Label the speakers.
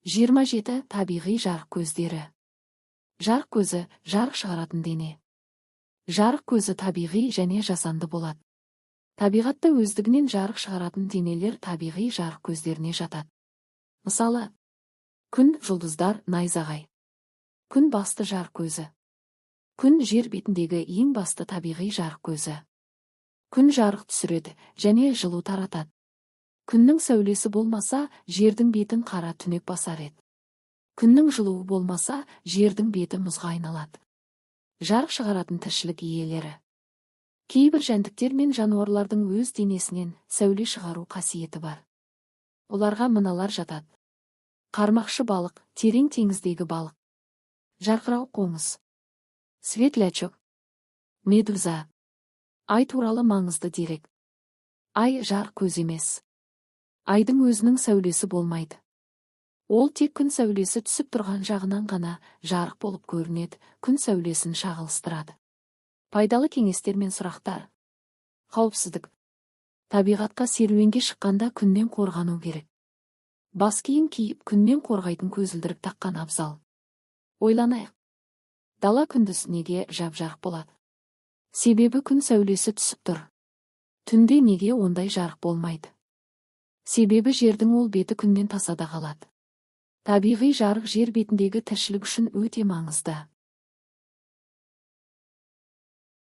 Speaker 1: 27. Табиғи жарық көздері. Жарық көзі – жарық шығаратын дене. Жарық көзі табиғи және жасанды болады. Табиғатта өздігінен жарық шығаратын денелер табиғи жарық көздеріне жатады. Мысалы, күн, жұлдыздар, найзағай. Күн басты жарық көзі. Күн жер бетіндегі ең басты табиғи жарық көзі. Күн жарық түсіреді және жылу таратады. Күннің сәулесі болмаса, жердің бетін қара түнек басар еді. Күннің жылуы болмаса, жердің беті мұзға айналады. Жарық шығаратын тіршілік иелері. Кейбір жәндіктер мен жануарлардың өз денесінен сәуле шығару қасиеті бар. Оларға мыналар жатады. Қармақшы балық, терең теңіздегі балық. Жарқырау қоңыз. Светлячок. Медуза. Ай туралы маңызды дерек. Ай жарық көз емес. Айдың өзінің сәулесі болмайды. Ол тек күн сәулесі түсіп тұрған жағынан ғана жарық болып көрінеді, күн сәулесін шағылыстырады. Пайдалы кеңестер мен сұрақтар. Қауіпсіздік. Табиғатқа серуенге шыққанда күннен қорғану керек. Бас киім киіп, күннен қорғайтын көзілдірік таққан абзал. Ойланайық. Дала күндіз неге жап-жарық болады? Себебі күн сәулесі түсіп тұр. Түнде неге ондай жарық болмайды? Себебі жердің ол беті күннен тасада қалады. Табиғи жарық жер бетіндегі тіршілік үшін өте маңызды.